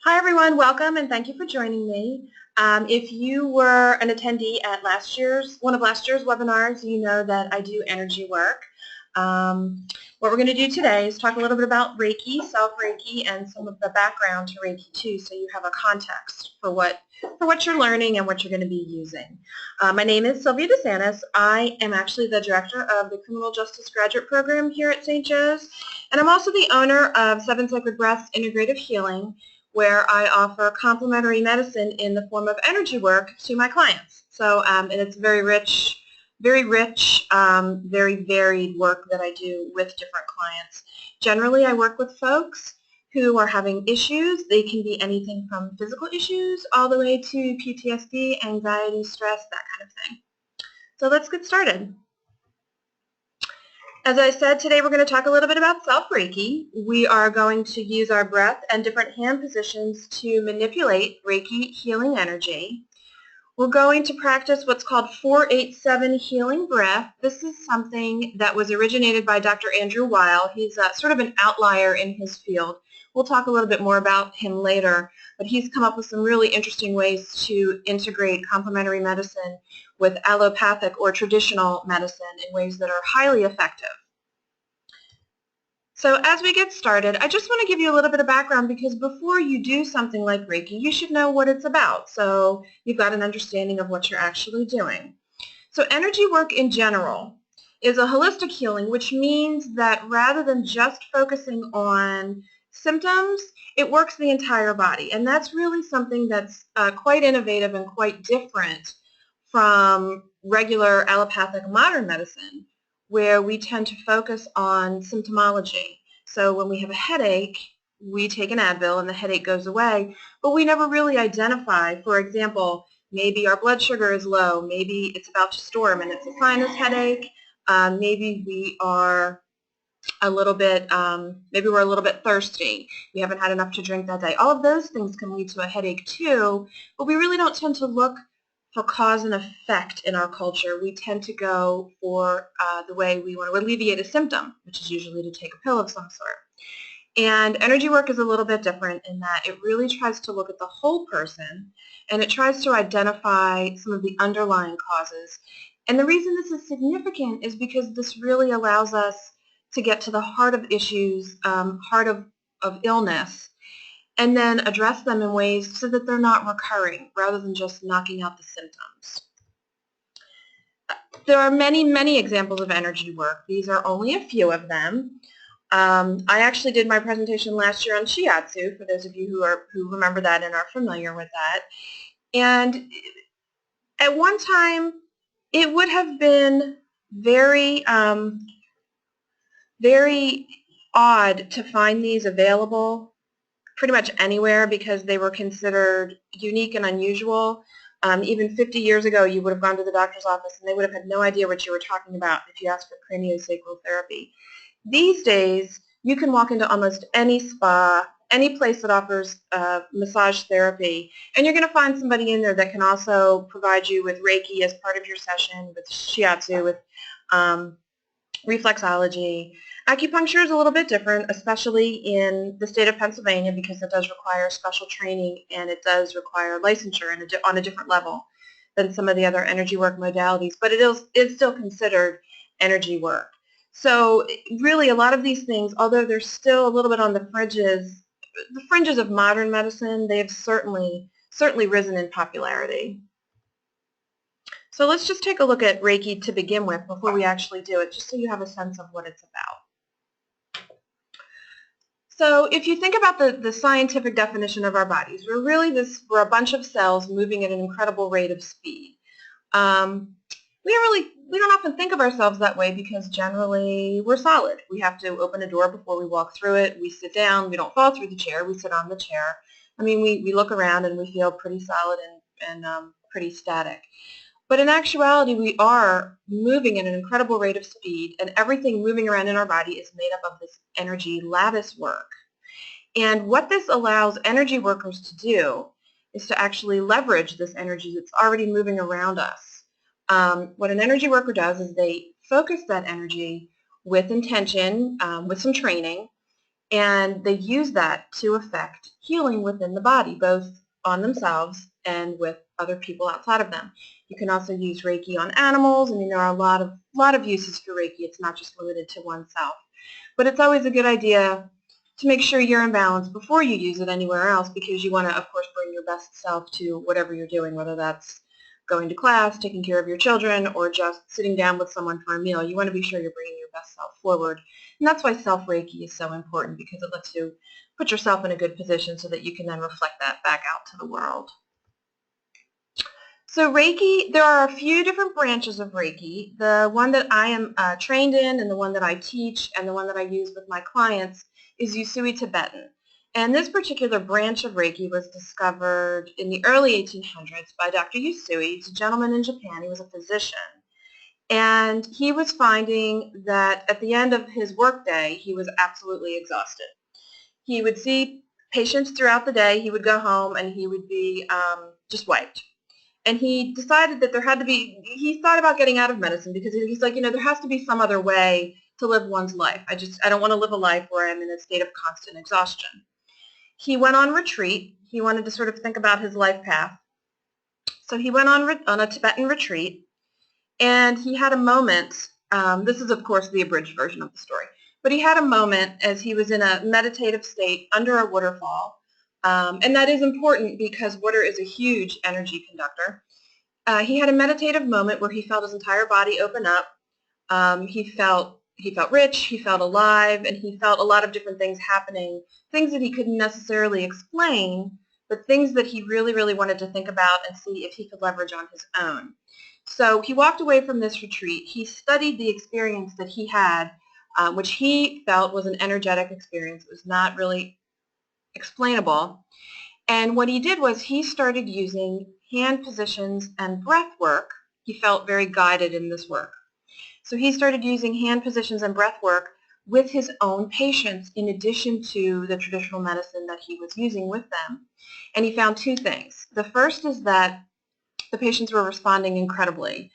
Hi everyone, welcome and thank you for joining me. If you were an attendee at one of last year's webinars, you know that I do energy work. What we're going to do today is talk a little bit about Reiki, Self-Reiki, and some of the background to Reiki too, so you have a context for what you're learning and what you're going to be using. My name is Sylvia DeSantis. I am actually the director of the Criminal Justice Graduate Program here at St. Joe's, and I'm also the owner of Seven Sacred Breaths Integrative Healing, where I offer complementary medicine in the form of energy work to my clients. So, and it's very rich, very varied work that I do with different clients. Generally, I work with folks who are having issues. They can be anything from physical issues all the way to PTSD, anxiety, stress, that kind of thing. So let's get started. As I said, today we're going to talk a little bit about Self-Reiki. We are going to use our breath and different hand positions to manipulate Reiki healing energy. We're going to practice what's called 4-8-7 healing breath. This is something that was originated by Dr. Andrew Weil. He's sort of an outlier in his field. We'll talk a little bit more about him later, but he's come up with some really interesting ways to integrate complementary medicine with allopathic or traditional medicine in ways that are highly effective. So as we get started, I just want to give you a little bit of background because before you do something like Reiki, you should know what it's about. So you've got an understanding of what you're actually doing. So energy work in general is a holistic healing, which means that rather than just focusing on symptoms, it works the entire body. And that's really something that's quite innovative and quite different from regular allopathic modern medicine, where we tend to focus on symptomology. So when we have a headache, we take an Advil and the headache goes away, but we never really identify, for example, maybe our blood sugar is low, maybe it's about to storm and it's a sinus headache, maybe we are a little bit, maybe we're a little bit thirsty, we haven't had enough to drink that day. All of those things can lead to a headache too, but we really don't tend to look for cause and effect in our culture. We tend to go for the way we want to alleviate a symptom, which is usually to take a pill of some sort. And energy work is a little bit different in that it really tries to look at the whole person, and it tries to identify some of the underlying causes. And the reason this is significant is because this really allows us to get to the heart of issues, heart of illness, and then address them in ways so that they're not recurring rather than just knocking out the symptoms. There are many, many examples of energy work. These are only a few of them. I actually did my presentation last year on shiatsu, for those of you who remember that and are familiar with that. And at one time, it would have been very, very odd to find these available pretty much anywhere because they were considered unique and unusual. Even 50 years ago, you would have gone to the doctor's office and they would have had no idea what you were talking about if you asked for craniosacral therapy. These days, you can walk into almost any spa, any place that offers massage therapy, and you're going to find somebody in there that can also provide you with Reiki as part of your session, with shiatsu, with reflexology. Acupuncture is a little bit different, especially in the state of Pennsylvania, because it does require special training and it does require licensure on a different level than some of the other energy work modalities, but it's still considered energy work. So really a lot of these things, although they're still a little bit on the fringes of modern medicine, they've certainly risen in popularity. So let's just take a look at Reiki to begin with before we actually do it, just so you have a sense of what it's about. So if you think about the scientific definition of our bodies, we're a bunch of cells moving at an incredible rate of speed. We don't often think of ourselves that way because generally we're solid. We have to open a door before we walk through it. We sit down. We don't fall through the chair. We sit on the chair. I mean, we look around and we feel pretty solid and pretty static. But in actuality, we are moving at an incredible rate of speed, and everything moving around in our body is made up of this energy lattice work. And what this allows energy workers to do is to actually leverage this energy that's already moving around us. What an energy worker does is they focus that energy with intention, with some training, And they use that to affect healing within the body, both on themselves and with other people outside of them. You can also use Reiki on animals. I mean, there are a lot of uses for Reiki. It's not just limited to oneself. But it's always a good idea to make sure you're in balance before you use it anywhere else, because you want to, of course, bring your best self to whatever you're doing, whether that's going to class, taking care of your children, or just sitting down with someone for a meal. You want to be sure you're bringing your best self forward. And that's why Self-Reiki is so important, because it lets you put yourself in a good position so that you can then reflect that back out to the world. So Reiki, there are a few different branches of Reiki. The one that I am trained in, and the one that I teach, and the one that I use with my clients is Usui Tibetan. And this particular branch of Reiki was discovered in the early 1800s by Dr. Usui. He's a gentleman in Japan. He was a physician. And he was finding that at the end of his workday, he was absolutely exhausted. He would see patients throughout the day. He would go home, and he would be just wiped. And he decided that there had to be, he thought about getting out of medicine, because he's like, there has to be some other way to live one's life. I don't want to live a life where I'm in a state of constant exhaustion. He went on retreat. He wanted to sort of think about his life path. So he went on a Tibetan retreat, and he had a moment. This is, of course, the abridged version of the story. But he had a moment as he was in a meditative state under a waterfall. And that is important because water is a huge energy conductor. He had a meditative moment where he felt his entire body open up. He felt rich, he felt alive, and he felt a lot of different things happening, things that he couldn't necessarily explain, but things that he really, really wanted to think about and see if he could leverage on his own. So he walked away from this retreat. He studied the experience that he had, which he felt was an energetic experience. It was not really explainable. And what he did was he started using hand positions and breath work. He felt very guided in this work. So he started using hand positions and breath work with his own patients in addition to the traditional medicine that he was using with them. And he found two things. The first is that the patients were responding incredibly.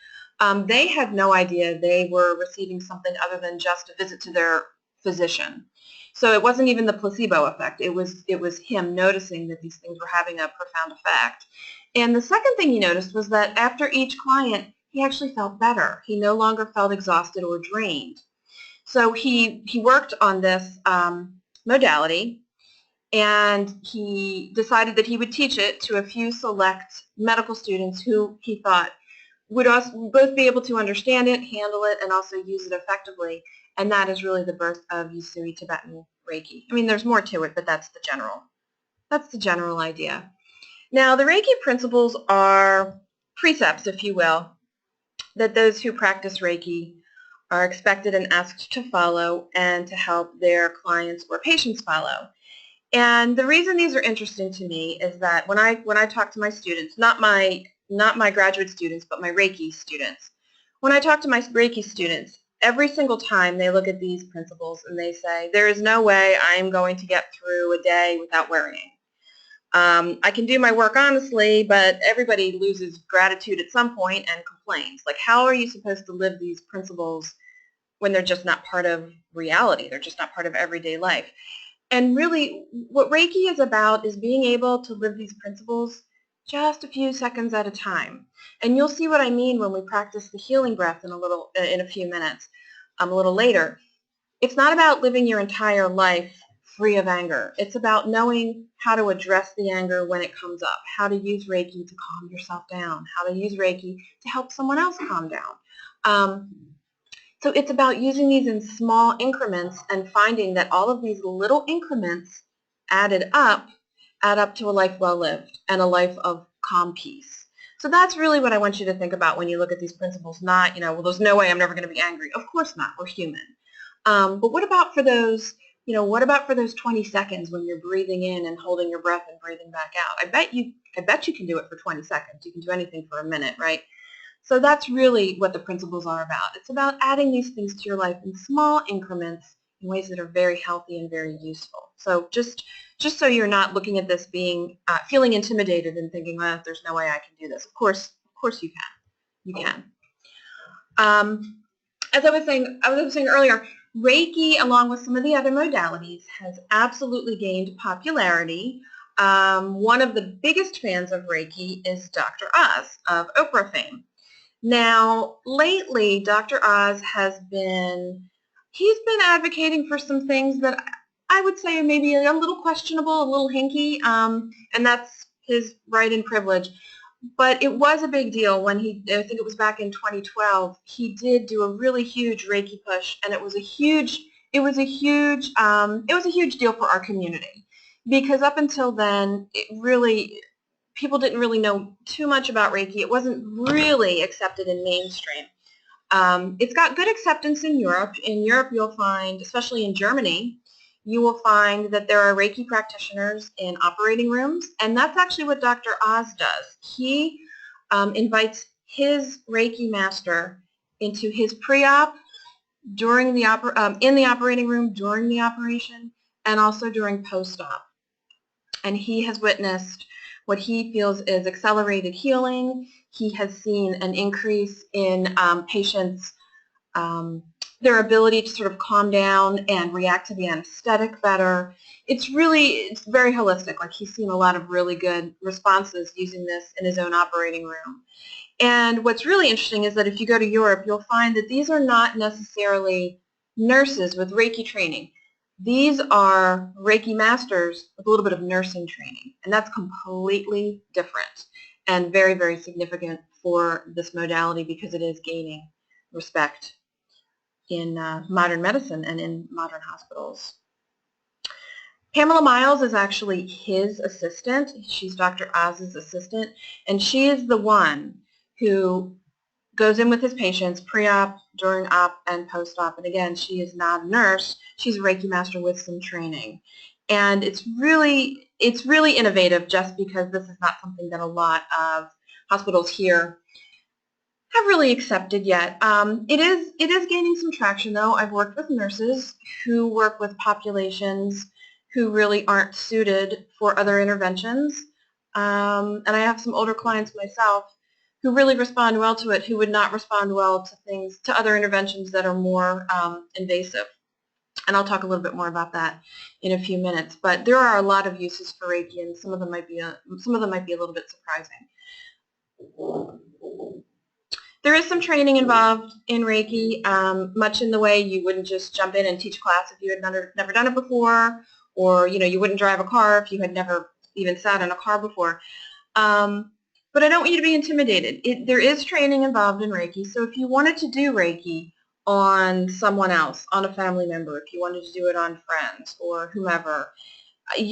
They had no idea they were receiving something other than just a visit to their physician. So it wasn't even the placebo effect. It was him noticing that these things were having a profound effect. And the second thing he noticed was that after each client, he actually felt better. He no longer felt exhausted or drained. So he worked on this modality, and he decided that he would teach it to a few select medical students who he thought would also both be able to understand it, handle it, and also use it effectively. And that is really the birth of Usui Tibetan Reiki. I mean, there's more to it, but that's the general idea. Now, the Reiki principles are precepts, if you will, that those who practice Reiki are expected and asked to follow and to help their clients or patients follow. And the reason these are interesting to me is that when I talk to my students, not my graduate students, but my Reiki students, when I talk to my Reiki students, every single time they look at these principles and they say, there is no way I'm going to get through a day without worrying. I can do my work honestly, but everybody loses gratitude at some point and complains. Like, how are you supposed to live these principles when they're just not part of reality? They're just not part of everyday life. And really, what Reiki is about is being able to live these principles just a few seconds at a time. And you'll see what I mean when we practice the healing breath in a few minutes, a little later. It's not about living your entire life free of anger. It's about knowing how to address the anger when it comes up, how to use Reiki to calm yourself down, how to use Reiki to help someone else calm down. So it's about using these in small increments and finding that all of these little increments add up to a life well lived and a life of calm peace. So that's really what I want you to think about when you look at these principles. Not, well, there's no way I'm never going to be angry. Of course not. We're human. But what about for those, what about for those 20 seconds when you're breathing in and holding your breath and breathing back out? I bet you can do it for 20 seconds. You can do anything for a minute, right? So that's really what the principles are about. It's about adding these things to your life in small increments in ways that are very healthy and very useful. So just so you're not looking at this being feeling intimidated and thinking, well, there's no way I can do this. Of course you can. You can. As I was saying earlier, Reiki, along with some of the other modalities, has absolutely gained popularity. One of the biggest fans of Reiki is Dr. Oz of Oprah fame. Now, lately, Dr. Oz he's been advocating for some things that I would say are maybe a little questionable, a little hinky, and that's his right and privilege. But it was a big deal when I think it was back in 2012, he did do a really huge Reiki push, and it was a huge deal for our community, because up until then, people didn't really know too much about Reiki. It wasn't really accepted in mainstream. It's got good acceptance in Europe. In Europe, you'll find, especially in Germany, you will find that there are Reiki practitioners in operating rooms, and that's actually what Dr. Oz does. He invites his Reiki master into his pre-op, in the operating room during the operation, and also during post-op. And he has witnessed what he feels is accelerated healing. He has seen an increase in patients' their ability to sort of calm down and react to the anesthetic better. It's very holistic. Like, he's seen a lot of really good responses using this in his own operating room. And what's really interesting is that if you go to Europe, you'll find that these are not necessarily nurses with Reiki training. These are Reiki masters with a little bit of nursing training, and that's completely different and very, very significant for this modality because it is gaining respect in modern medicine and in modern hospitals. Pamela Miles is actually his assistant. She's Dr. Oz's assistant, and she is the one who goes in with his patients pre-op, during op, and post-op. And again, she is not a nurse. She's a Reiki master with some training. And it's really innovative, just because this is not something that a lot of hospitals here have really accepted yet. It is gaining some traction, though. I've worked with nurses who work with populations who really aren't suited for other interventions. And I have some older clients myself who really respond well to it, who would not respond well to other interventions that are more invasive. And I'll talk a little bit more about that in a few minutes. But there are a lot of uses for Reiki, and some of them might be a little bit surprising. There is some training involved in Reiki, much in the way you wouldn't just jump in and teach a class if you had never done it before, or you wouldn't drive a car if you had never even sat in a car before. But I don't want you to be intimidated. There is training involved in Reiki, so if you wanted to do Reiki on someone else, on a family member, if you wanted to do it on friends or whomever,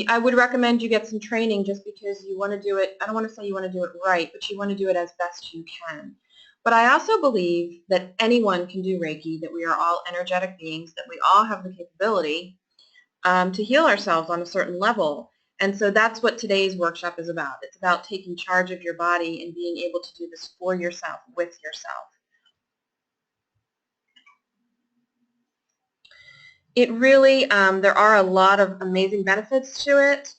I would recommend you get some training, just because you want to do it. I don't want to say you want to do it right, but you want to do it as best you can. But I also believe that anyone can do Reiki, that we are all energetic beings, that we all have the capability to heal ourselves on a certain level. And so that's what today's workshop is about. It's about taking charge of your body and being able to do this for yourself, with yourself. It really, there are a lot of amazing benefits to it.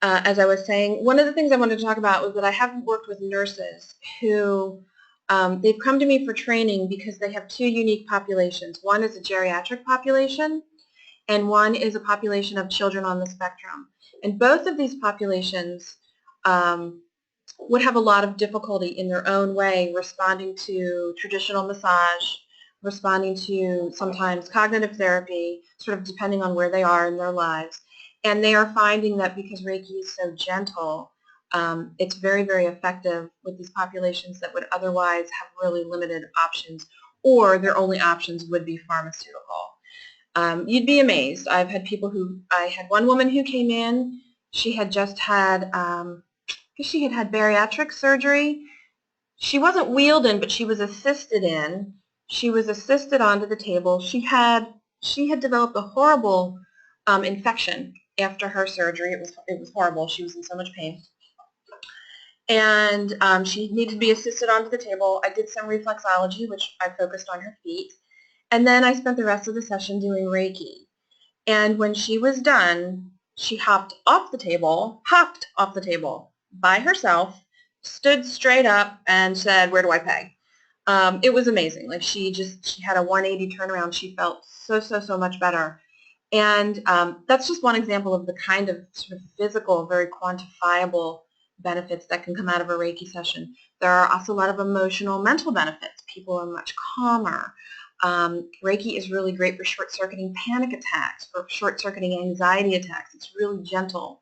As I was saying, one of the things I wanted to talk about was that I have worked with nurses who, they've come to me for training because they have two unique populations. One is a geriatric population, and one is a population of children on the spectrum. And both of these populations would have a lot of difficulty in their own way responding to traditional massage, responding to sometimes cognitive therapy, sort of depending on where they are in their lives. And they are finding that because Reiki is so gentle, it's very, very effective with these populations that would otherwise have really limited options, or their only options would be pharmaceutical. You'd be amazed. I had one woman who came in. She had just had, she had had bariatric surgery. She wasn't wheeled in, but she was assisted in. She was assisted onto the table. She had developed a horrible infection after her surgery. It was horrible. She was in so much pain. And she needed to be assisted onto the table. I did some reflexology, which I focused on her feet. And then I spent the rest of the session doing Reiki. And when she was done, she hopped off the table by herself, stood straight up, and said, "Where do I pay?" It was amazing. Like she had a 180 turnaround. She felt so much better. And that's just one example of the kind of sort of physical, very quantifiable benefits that can come out of a Reiki session. There are also a lot of emotional, mental benefits. People are much calmer. Reiki is really great for short-circuiting panic attacks, for short-circuiting anxiety attacks. It's really gentle.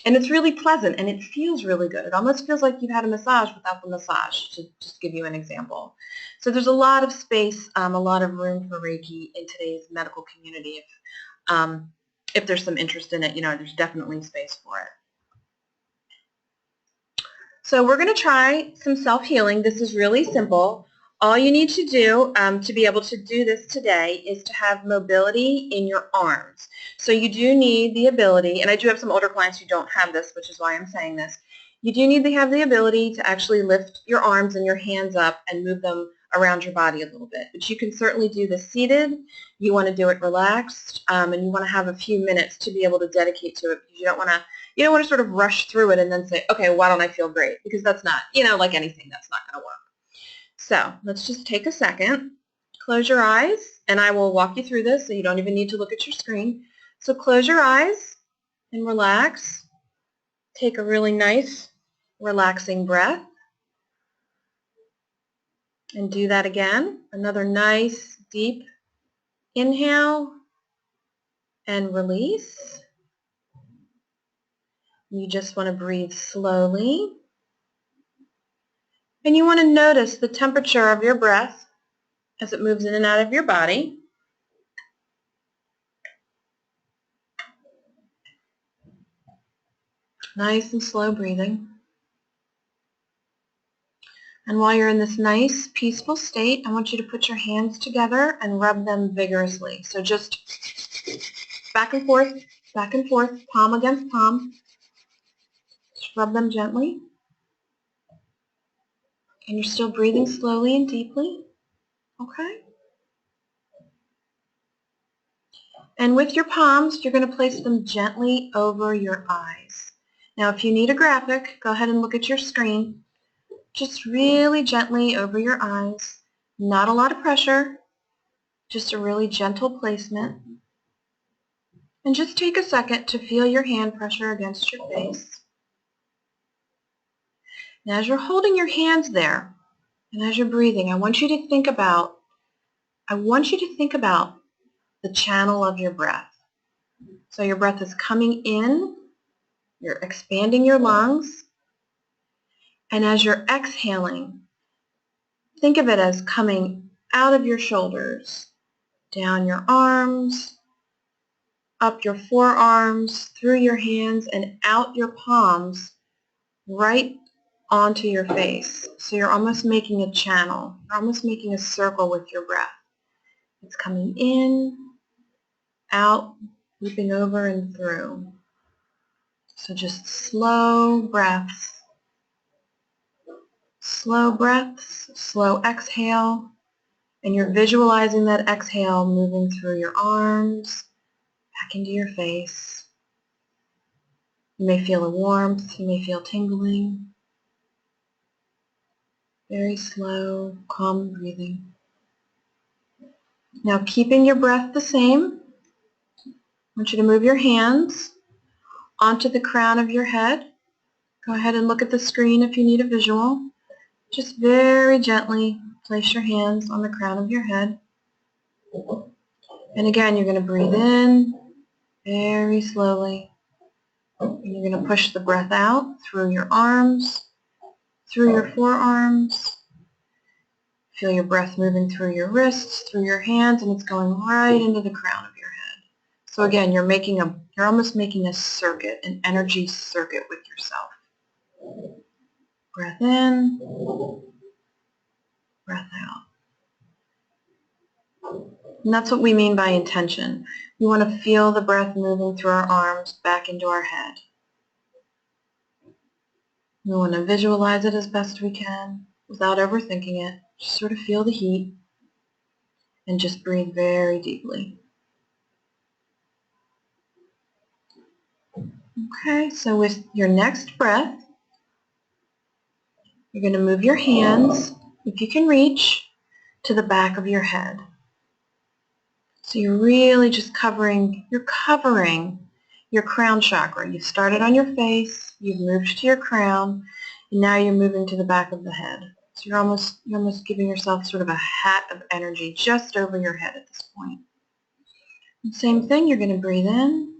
And it's really pleasant, and it feels really good. It almost feels like you've had a massage without the massage, to just give you an example. So there's a lot of space, a lot of room for Reiki in today's medical community. If there's some interest in it, there's definitely space for it. So we're going to try some self-healing. This is really simple. All you need to do to be able to do this today is to have mobility in your arms. So you do need the ability, and I do have some older clients who don't have this, which is why I'm saying this. You do need to have the ability to actually lift your arms and your hands up and move them around your body a little bit. But you can certainly do this seated. You want to do it relaxed, and you want to have a few minutes to be able to dedicate to it, because you don't want to sort of rush through it and then say, okay, why don't I feel great? Because that's not, like anything, that's not going to work. So let's just take a second. Close your eyes, and I will walk you through this so you don't even need to look at your screen. So close your eyes and relax. Take a really nice, relaxing breath. And do that again. Another nice, deep inhale and release. You just want to breathe slowly. And you want to notice the temperature of your breath as it moves in and out of your body. Nice and slow breathing. And while you're in this nice, peaceful state, I want you to put your hands together and rub them vigorously. So just back and forth, palm against palm. Just rub them gently. And you're still breathing slowly and deeply. Okay? And with your palms, you're going to place them gently over your eyes. Now, if you need a graphic, go ahead and look at your screen. Just really gently over your eyes. Not a lot of pressure, just a really gentle placement. And just take a second to feel your hand pressure against your face. Now, as you're holding your hands there, and as you're breathing, I want you to think about the channel of your breath. So your breath is coming in, you're expanding your lungs, and as you're exhaling, think of it as coming out of your shoulders, down your arms, up your forearms, through your hands, and out your palms, right onto your face. So you're almost making a channel. You're almost making a circle with your breath. It's coming in, out, looping over and through. So just slow breaths, slow exhale, and you're visualizing that exhale moving through your arms, back into your face. You may feel a warmth, you may feel tingling. Very slow, calm breathing. Now keeping your breath the same, I want you to move your hands onto the crown of your head. Go ahead and look at the screen if you need a visual. Just very gently place your hands on the crown of your head. And again, you're going to breathe in very slowly. And you're going to push the breath out through your arms, through your forearms. Feel your breath moving through your wrists, through your hands, and it's going right into the crown of your head. So again, you're almost making a circuit, an energy circuit with yourself. Breath in, breath out. And that's what we mean by intention. We want to feel the breath moving through our arms back into our head. We want to visualize it as best we can without overthinking it. Just sort of feel the heat and just breathe very deeply. Okay, so with your next breath, you're going to move your hands if you can reach, to the back of your head. So you're really just covering your crown chakra. You've started on your face, you've moved to your crown, and now you're moving to the back of the head. So you're almost giving yourself sort of a hat of energy just over your head at this point. And same thing, you're going to breathe in,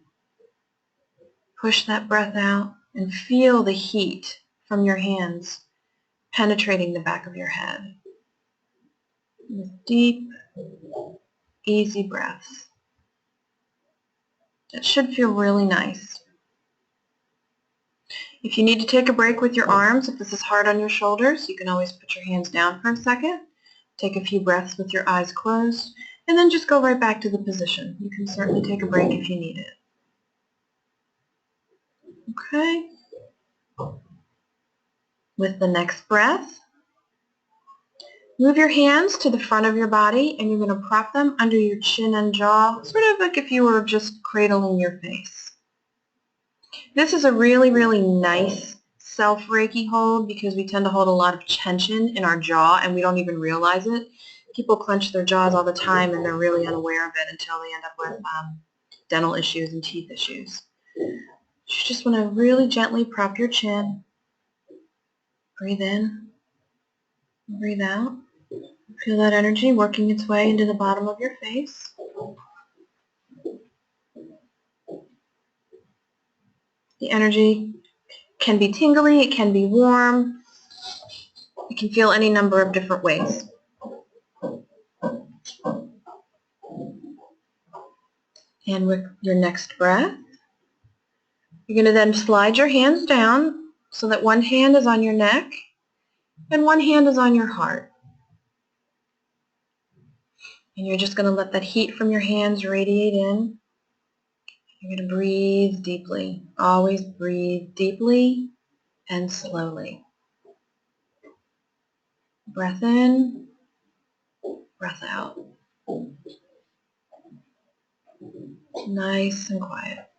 push that breath out, and feel the heat from your hands penetrating the back of your head. With deep, easy breaths. That should feel really nice. If you need to take a break with your arms, if this is hard on your shoulders, you can always put your hands down for a second, take a few breaths with your eyes closed, and then just go right back to the position. You can certainly take a break if you need it. Okay. With the next breath, move your hands to the front of your body, and you're going to prop them under your chin and jaw, sort of like if you were just cradling your face. This is a really, really nice self-Reiki hold because we tend to hold a lot of tension in our jaw and we don't even realize it. People clench their jaws all the time and they're really unaware of it until they end up with dental issues and teeth issues. You just want to really gently prop your chin. Breathe in. Breathe out. Feel that energy working its way into the bottom of your face. The energy can be tingly, it can be warm, it can feel any number of different ways. And with your next breath, you're going to then slide your hands down so that one hand is on your neck and one hand is on your heart. And you're just going to let that heat from your hands radiate in. You're going to breathe deeply. Always breathe deeply and slowly. Breath in, breath out. Nice and quiet.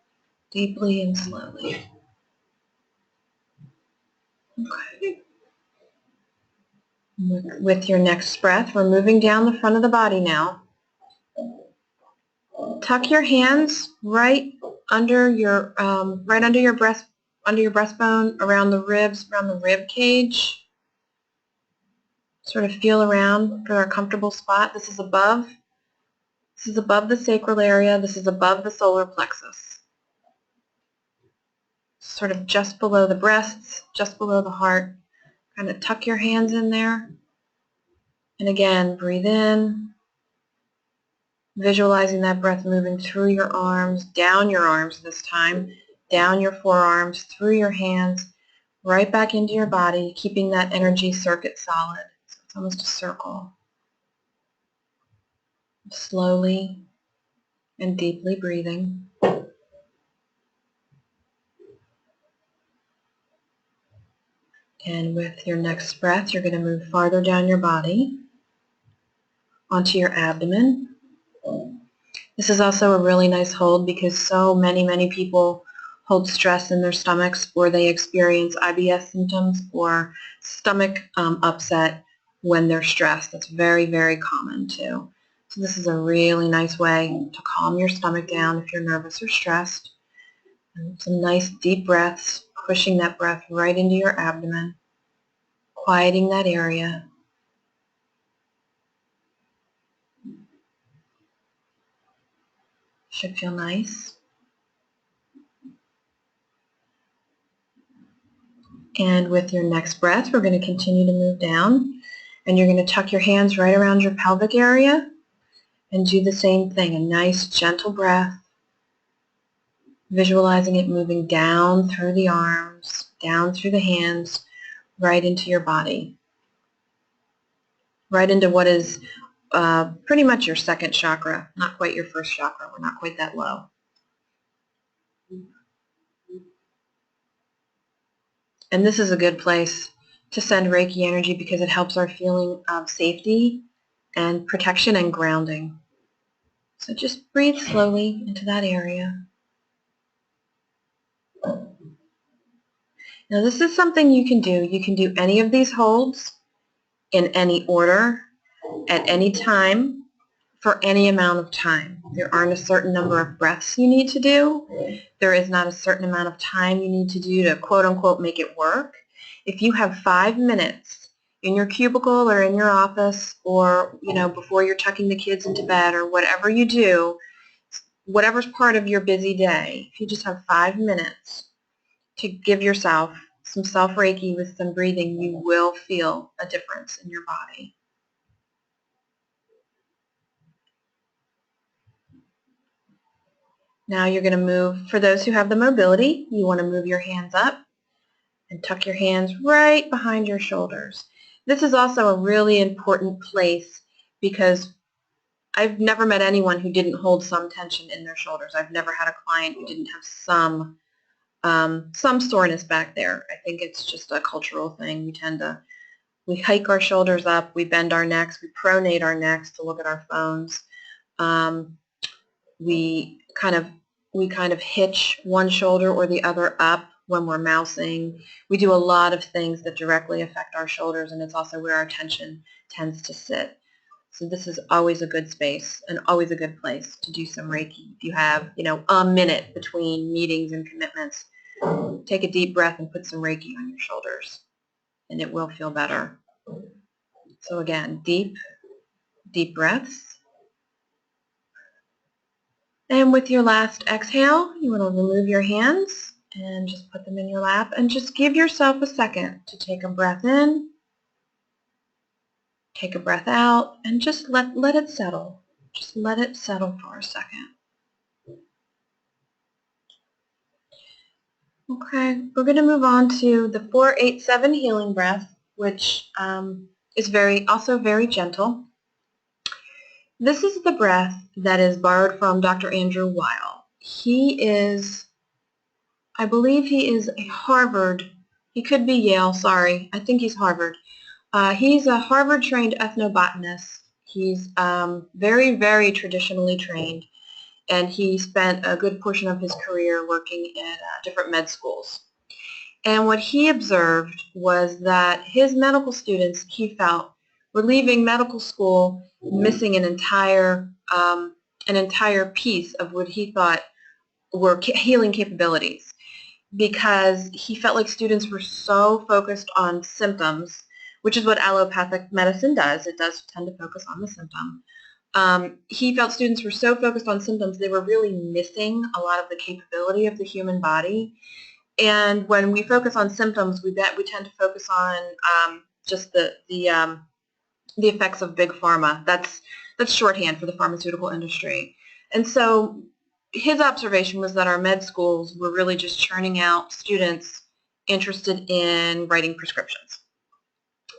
Deeply and slowly. Okay. With your next breath, we're moving down the front of the body now. Tuck your hands right under your breastbone, around the ribs, around the rib cage. Sort of feel around for a comfortable spot. This is above the sacral area. This is above the solar plexus. Sort of just below the breasts, just below the heart. Kind of tuck your hands in there. And again, breathe in. Visualizing that breath moving through your arms, down your arms this time, down your forearms, through your hands, right back into your body, keeping that energy circuit solid. So it's almost a circle. Slowly and deeply breathing. And with your next breath, you're going to move farther down your body onto your abdomen. This is also a really nice hold because so many people hold stress in their stomachs, or they experience IBS symptoms or stomach upset when they're stressed. That's very, very common too. So this is a really nice way to calm your stomach down if you're nervous or stressed. And some nice deep breaths, pushing that breath right into your abdomen, quieting that area. Should feel nice. And with your next breath, we're going to continue to move down. And you're going to tuck your hands right around your pelvic area and do the same thing, a nice gentle breath, visualizing it moving down through the arms, down through the hands, right into your body, right into what is pretty much your second chakra, not quite your first chakra. We're not quite that low. And this is a good place to send Reiki energy because it helps our feeling of safety and protection and grounding. So just breathe slowly into that area. Now this is something you can do. You can do any of these holds in any order, at any time, for any amount of time. There aren't a certain number of breaths you need to do. There is not a certain amount of time you need to do to quote-unquote make it work. If you have 5 minutes in your cubicle or in your office, or before you're tucking the kids into bed, or whatever you do, whatever's part of your busy day, if you just have 5 minutes to give yourself some self-Reiki with some breathing, you will feel a difference in your body. Now you're going to move, for those who have the mobility, you want to move your hands up and tuck your hands right behind your shoulders. This is also a really important place because I've never met anyone who didn't hold some tension in their shoulders. I've never had a client who didn't have some soreness back there. I think it's just a cultural thing. We hike our shoulders up, we bend our necks, we pronate our necks to look at our phones. We kind of hitch one shoulder or the other up when we're mousing. We do a lot of things that directly affect our shoulders, and it's also where our attention tends to sit. So this is always a good space and always a good place to do some Reiki. If you have, a minute between meetings and commitments, take a deep breath and put some Reiki on your shoulders, and it will feel better. So again, deep breaths. And with your last exhale, you want to remove your hands and just put them in your lap, and just give yourself a second to take a breath in, take a breath out, and just let it settle. Just let it settle for a second. Okay, we're going to move on to the 4-8-7 healing breath, which is also very gentle. This is the breath that is borrowed from Dr. Andrew Weil. I believe he is a Harvard, he could be Yale, sorry, I think he's Harvard. He's a Harvard-trained ethnobotanist. He's very, very traditionally trained, and he spent a good portion of his career working in different med schools. And what he observed was that his medical students, he felt, were leaving medical school missing an entire piece of what he thought were healing capabilities, because he felt like students were so focused on symptoms, which is what allopathic medicine does. It does tend to focus on the symptom. He felt students were so focused on symptoms, they were really missing a lot of the capability of the human body. And when we focus on symptoms, we tend to focus on just the effects of big pharma. That's shorthand for the pharmaceutical industry. And so his observation was that our med schools were really just churning out students interested in writing prescriptions.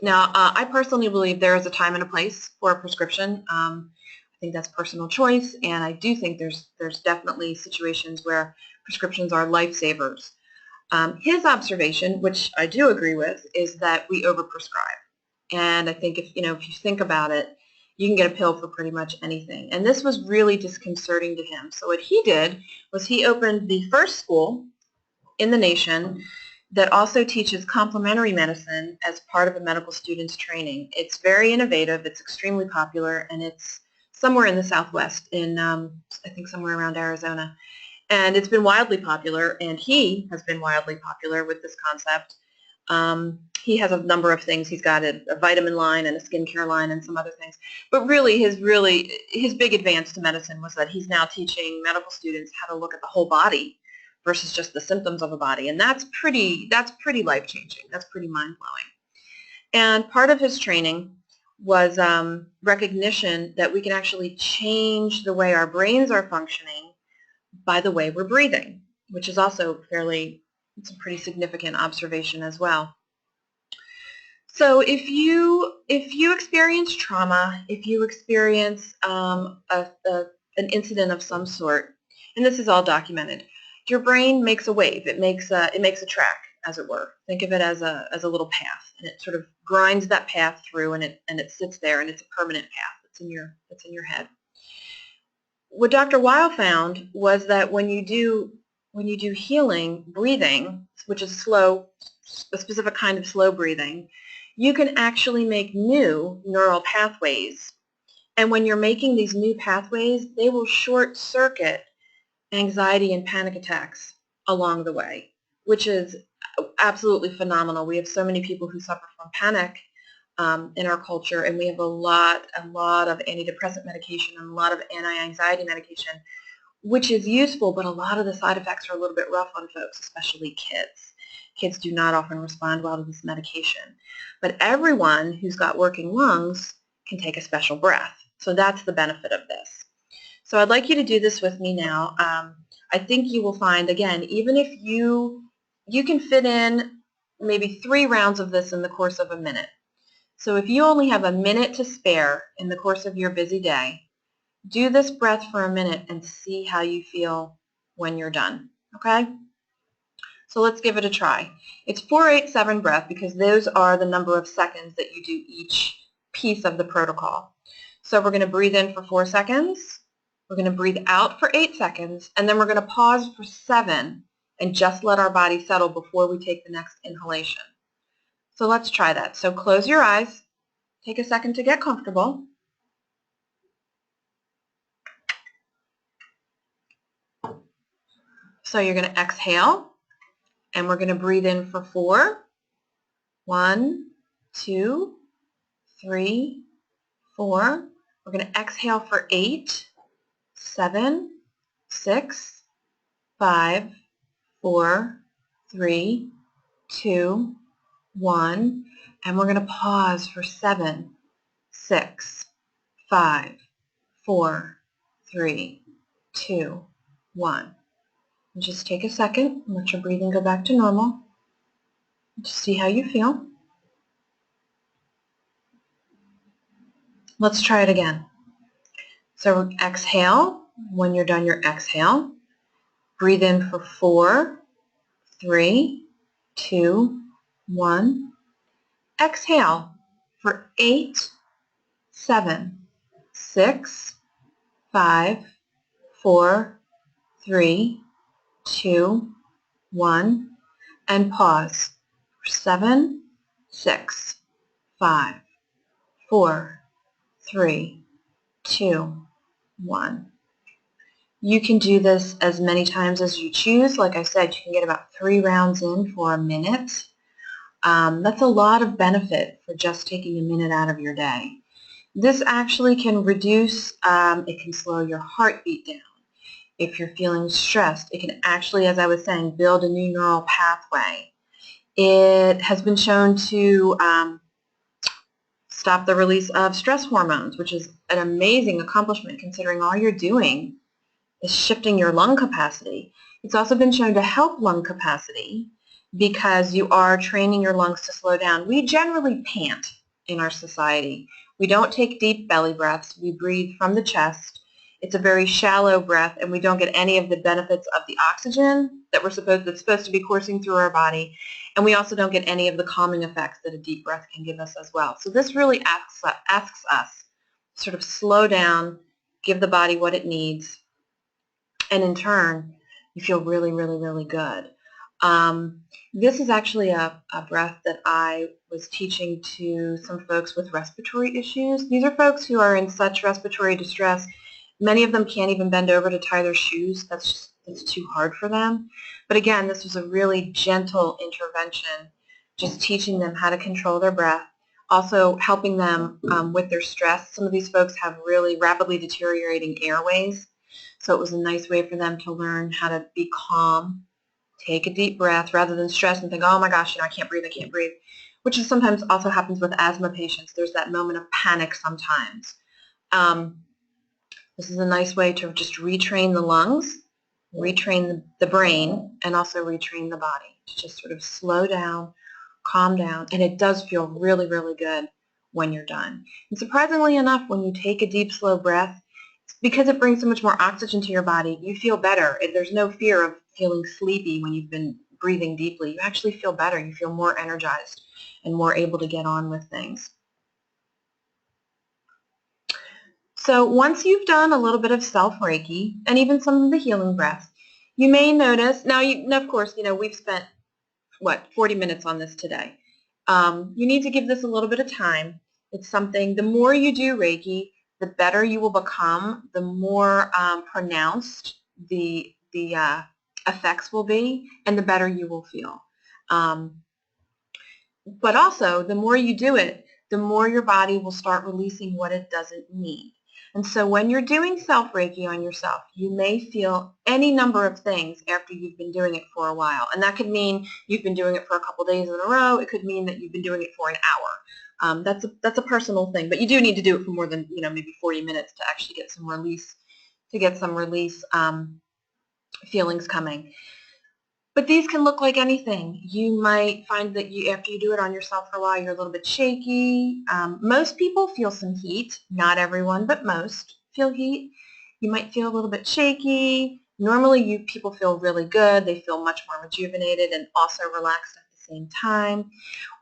Now, I personally believe there is a time and a place for a prescription. I think that's personal choice, and I do think there's definitely situations where prescriptions are lifesavers. His observation, which I do agree with, is that we overprescribe. And I think if you think about it, you can get a pill for pretty much anything. And this was really disconcerting to him. So what he did was he opened the first school in the nation that also teaches complementary medicine as part of a medical student's training. It's very innovative, it's extremely popular, and it's somewhere in the Southwest, in I think somewhere around Arizona. And it's been wildly popular, and he has been wildly popular with this concept. He has a number of things. He's got a vitamin line and a skincare line and some other things. But really his big advance to medicine was that he's now teaching medical students how to look at the whole body versus just the symptoms of a body. And that's pretty life-changing. That's pretty mind-blowing. And part of his training was recognition that we can actually change the way our brains are functioning by the way we're breathing, which is also it's a pretty significant observation as well. So if you experience trauma, if you experience an incident of some sort, and this is all documented, your brain makes a wave. It makes a track, as it were. Think of it as a little path, and it sort of grinds that path through, and it sits there, and it's a permanent path. It's in your head. What Dr. Weil found was that when you do healing breathing, which is a specific kind of slow breathing, you can actually make new neural pathways. And when you're making these new pathways, they will short circuit anxiety and panic attacks along the way, which is absolutely phenomenal. We have so many people who suffer from panic in our culture, and we have a lot of antidepressant medication and a lot of anti-anxiety medication, which is useful, but a lot of the side effects are a little bit rough on folks, especially kids. Kids do not often respond well to this medication. But everyone who's got working lungs can take a special breath. So that's the benefit of this. So I'd like you to do this with me now. I think you will find, again, even if you can fit in maybe 3 rounds of this in the course of a minute. So if you only have a minute to spare in the course of your busy day, do this breath for a minute and see how you feel when you're done, okay? So let's give it a try. It's 4-8-7 breath because those are the number of seconds that you do each piece of the protocol. So we're going to breathe in for 4 seconds, we're going to breathe out for 8 seconds, and then we're going to pause for 7 and just let our body settle before we take the next inhalation. So let's try that. So close your eyes, take a second to get comfortable. So you're going to exhale, and we're going to breathe in for 4. 1, 2, 3, 4. We're going to exhale for 8, 7, 6, 5, 4, 3, 2, 1. And we're going to pause for 7, 6, 5, 4, 3, 2, 1. And just take a second and let your breathing go back to normal. Just see how you feel. Let's try it again. So exhale. When you're done, your exhale. Breathe in for 4, 3, 2, 1. Exhale for 8, 7, 6, 5, 4, 3, 2, 1. And pause for 7, 6, 5, 4, 3, 2, 1. You can do this as many times as you choose. Like I said, you can get about 3 rounds in for a minute. That's a lot of benefit for just taking a minute out of your day. This actually can reduce, it can slow your heartbeat down. If you're feeling stressed, it can actually, as I was saying, build a new neural pathway. It has been shown to stop the release of stress hormones, which is an amazing accomplishment considering all you're doing is shifting your lung capacity. It's also been shown to help lung capacity because you are training your lungs to slow down. We generally pant in our society. We don't take deep belly breaths. We breathe from the chest. It's a very shallow breath, and we don't get any of the benefits of the oxygen that's supposed to be coursing through our body, and we also don't get any of the calming effects that a deep breath can give us as well. So this really asks us to sort of slow down, give the body what it needs, and in turn, you feel really, really, really good. This is actually a breath that I was teaching to some folks with respiratory issues. These are folks who are in such respiratory distress. Many of them can't even bend over to tie their shoes. It's too hard for them. But again, this was a really gentle intervention, just teaching them how to control their breath, also helping them with their stress. Some of these folks have really rapidly deteriorating airways, so it was a nice way for them to learn how to be calm, take a deep breath rather than stress and think, oh my gosh, I can't breathe, which is sometimes also happens with asthma patients. There's that moment of panic sometimes. This is a nice way to just retrain the lungs, retrain the brain, and also retrain the body to just sort of slow down, calm down, and it does feel really, really good when you're done. And surprisingly enough, when you take a deep, slow breath, because it brings so much more oxygen to your body, you feel better. There's no fear of feeling sleepy when you've been breathing deeply. You actually feel better. You feel more energized and more able to get on with things. So once you've done a little bit of self-Reiki and even some of the healing breaths, you may notice, now of course, we've spent, 40 minutes on this today. You need to give this a little bit of time. It's something, the more you do Reiki, the better you will become, the more pronounced the effects will be, and the better you will feel. But also, the more you do it, the more your body will start releasing what it doesn't need. And so when you're doing self-Reiki on yourself, you may feel any number of things after you've been doing it for a while. And that could mean you've been doing it for a couple days in a row. It could mean that you've been doing it for an hour. That's a personal thing, but you do need to do it for more than, maybe 40 minutes to actually get some release, feelings coming. But these can look like anything. You might find that after you do it on yourself for a while, you're a little bit shaky. Most people feel some heat. Not everyone, but most feel heat. You might feel a little bit shaky. Normally, people feel really good. They feel much more rejuvenated and also relaxed at the same time.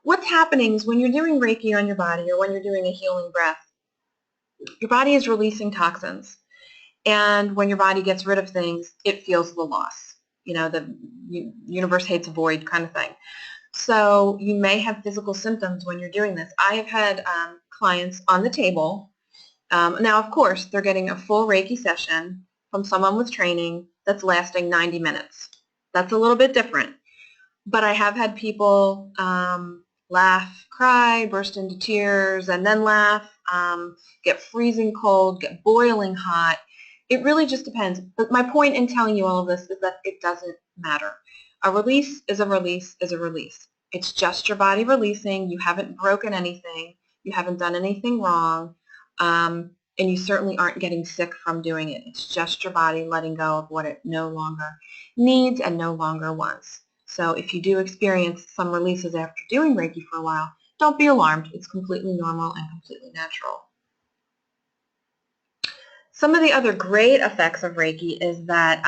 What's happening is when you're doing Reiki on your body or when you're doing a healing breath, your body is releasing toxins. And when your body gets rid of things, it feels the loss. The universe hates a void kind of thing. So you may have physical symptoms when you're doing this. I have had clients on the table. Now, of course, they're getting a full Reiki session from someone with training that's lasting 90 minutes. That's a little bit different. But I have had people laugh, cry, burst into tears, and then laugh, get freezing cold, get boiling hot. It really just depends. But my point in telling you all of this is that it doesn't matter. A release is a release is a release. It's just your body releasing. You haven't broken anything. You haven't done anything wrong. And you certainly aren't getting sick from doing it. It's just your body letting go of what it no longer needs and no longer wants. So if you do experience some releases after doing Reiki for a while, don't be alarmed. It's completely normal and completely natural. Some of the other great effects of Reiki is that,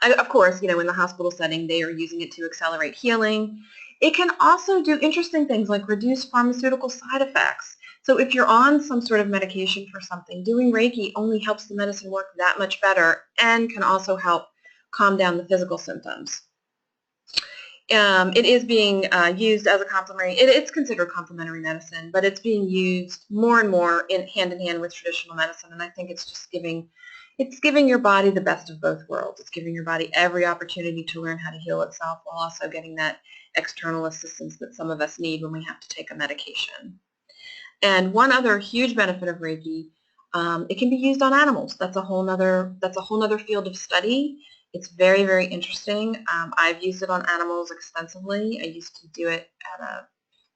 of course, in the hospital setting, they are using it to accelerate healing. It can also do interesting things like reduce pharmaceutical side effects. So if you're on some sort of medication for something, doing Reiki only helps the medicine work that much better and can also help calm down the physical symptoms. It is being used as a complementary, it's considered complementary medicine, but it's being used more and more hand in hand with traditional medicine, and I think it's just giving your body the best of both worlds. It's giving your body every opportunity to learn how to heal itself while also getting that external assistance that some of us need when we have to take a medication. And one other huge benefit of Reiki, it can be used on animals. That's a whole nother field of study. It's very, very interesting. I've used it on animals extensively. I used to do it at an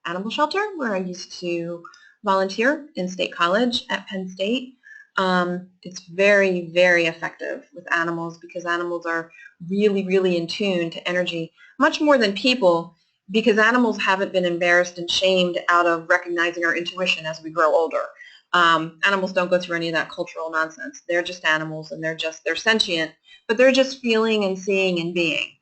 animal shelter where I used to volunteer in State College at Penn State. It's very, very effective with animals because animals are really, really in tune to energy, much more than people, because animals haven't been embarrassed and shamed out of recognizing our intuition as we grow older. Animals don't go through any of that cultural nonsense. They're just animals, and they're sentient, but they're just feeling and seeing and being.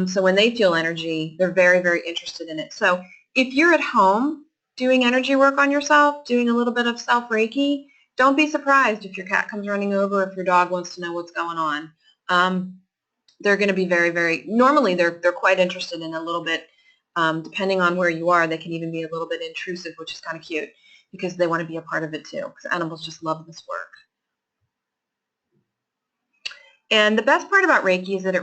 So when they feel energy, they're very, very interested in it. So if you're at home doing energy work on yourself, doing a little bit of self-Reiki, don't be surprised if your cat comes running over, if your dog wants to know what's going on. They're going to be very, very, normally they're quite interested in a little bit, depending on where you are, they can even be a little bit intrusive, which is kind of cute, because they want to be a part of it too, because animals just love this work. And the best part about Reiki is that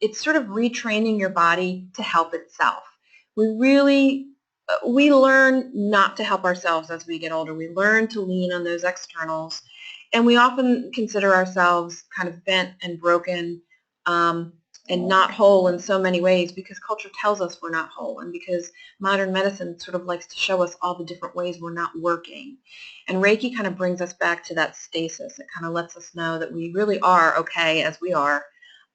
it's sort of retraining your body to help itself. We learn not to help ourselves as we get older. We learn to lean on those externals, and we often consider ourselves kind of bent and broken and not whole in so many ways because culture tells us we're not whole, and because modern medicine sort of likes to show us all the different ways we're not working. And Reiki kind of brings us back to that stasis. It kind of lets us know that we really are okay as we are,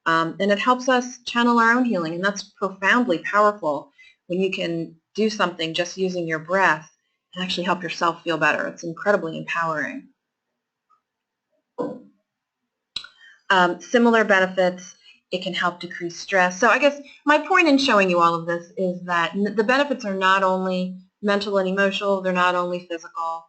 and it helps us channel our own healing, and that's profoundly powerful when you can do something just using your breath and actually help yourself feel better. It's incredibly empowering. Similar benefits, it can help decrease stress. So I guess my point in showing you all of this is that the benefits are not only mental and emotional, they're not only physical,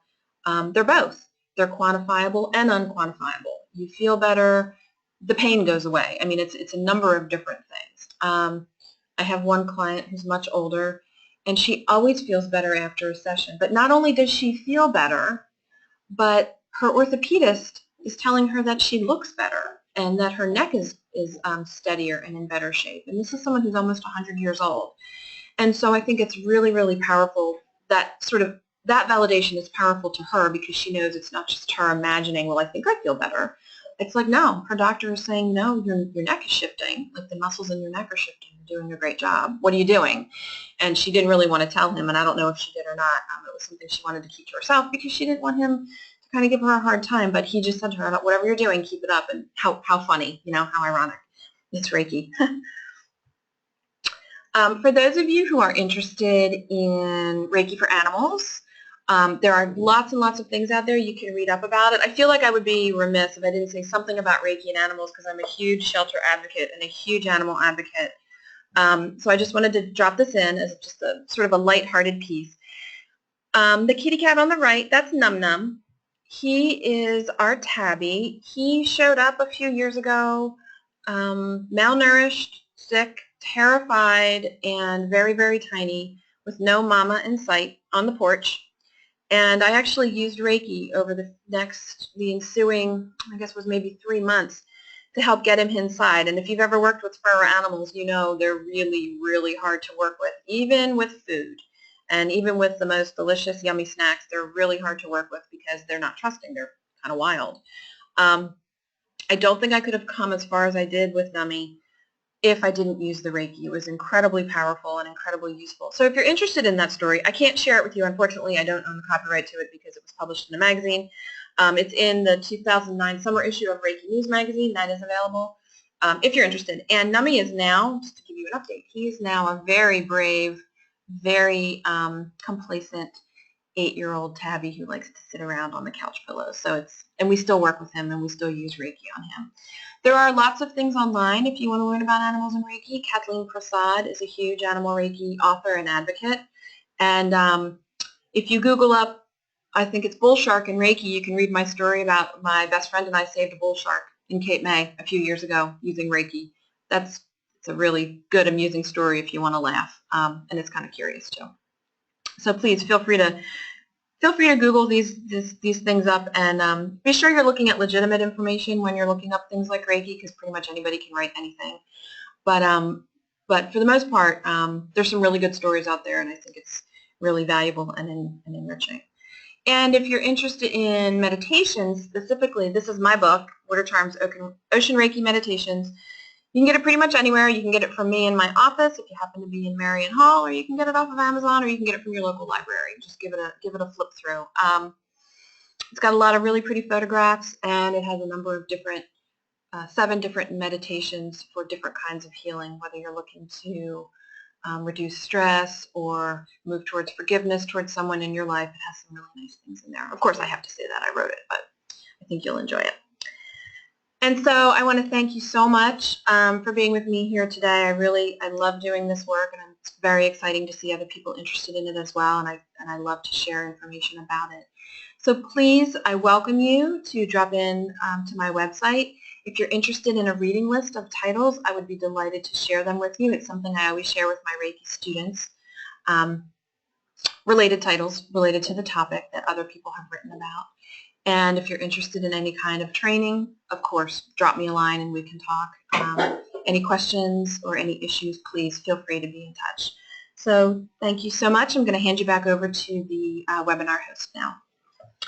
they're both. They're quantifiable and unquantifiable. You feel better, the pain goes away. I mean, it's a number of different things. I have one client who's much older, and she always feels better after a session. But not only does she feel better, but her orthopedist is telling her that she looks better and that her neck is steadier and in better shape. And this is someone who's almost 100 years old. And so I think it's really, really powerful. That validation is powerful to her because she knows it's not just her imagining, well, I think I feel better. It's like, no, her doctor is saying, no, your neck is shifting. Like the muscles in your neck are shifting. You're doing a great job. What are you doing? And she didn't really want to tell him, and I don't know if she did or not. It was something she wanted to keep to herself because she didn't want him to kind of give her a hard time. But he just said to her, whatever you're doing, keep it up. And how funny, how ironic. It's Reiki. For those of you who are interested in Reiki for animals, there are lots and lots of things out there. You can read up about it. I feel like I would be remiss if I didn't say something about Reiki and animals because I'm a huge shelter advocate and a huge animal advocate. So I just wanted to drop this in as just a sort of a lighthearted piece. The kitty cat on the right, that's Num Num. He is our tabby. He showed up a few years ago, malnourished, sick, terrified, and very, very tiny with no mama in sight on the porch. And I actually used Reiki over the ensuing, I guess was maybe 3 months to help get him inside. And if you've ever worked with fur animals, you know they're really, really hard to work with, even with food. And even with the most delicious, yummy snacks, they're really hard to work with because they're not trusting. They're kind of wild. I don't think I could have come as far as I did with Nummy if I didn't use the Reiki. It was incredibly powerful and incredibly useful. So if you're interested in that story, I can't share it with you. Unfortunately, I don't own the copyright to it because it was published in a magazine. It's in the 2009 summer issue of Reiki News magazine. That is available if you're interested. And Nummy is now, just to give you an update, he is now a very brave, very complacent 8-year-old tabby who likes to sit around on the couch pillows. And we still work with him and we still use Reiki on him. There are lots of things online if you want to learn about animals and Reiki. Kathleen Prasad is a huge animal Reiki author and advocate. And if you Google up, I think it's bull shark and Reiki, you can read my story about my best friend and I saved a bull shark in Cape May a few years ago using Reiki. It's a really good, amusing story if you want to laugh, and it's kind of curious too. So please feel free to Google these things up, and be sure you're looking at legitimate information when you're looking up things like Reiki, because pretty much anybody can write anything. But for the most part, there's some really good stories out there, and I think it's really valuable and enriching. And if you're interested in meditation specifically, this is my book, Water Charms Ocean Reiki Meditations. You can get it pretty much anywhere. You can get it from me in my office if you happen to be in Marion Hall, or you can get it off of Amazon, or you can get it from your local library. Just give it a flip through. It's got a lot of really pretty photographs, and it has a number of different, 7 different meditations for different kinds of healing, whether you're looking to reduce stress or move towards forgiveness towards someone in your life. It has some really nice things in there. Of course, I have to say that I wrote it, but I think you'll enjoy it. And so I want to thank you so much for being with me here today. I love doing this work, and it's very exciting to see other people interested in it as well, and I love to share information about it. So please, I welcome you to drop in to my website. If you're interested in a reading list of titles, I would be delighted to share them with you. It's something I always share with my Reiki students, related titles related to the topic that other people have written about. And if you're interested in any kind of training, of course, drop me a line and we can talk. Any questions or any issues, please feel free to be in touch. So thank you so much. I'm going to hand you back over to the webinar host now.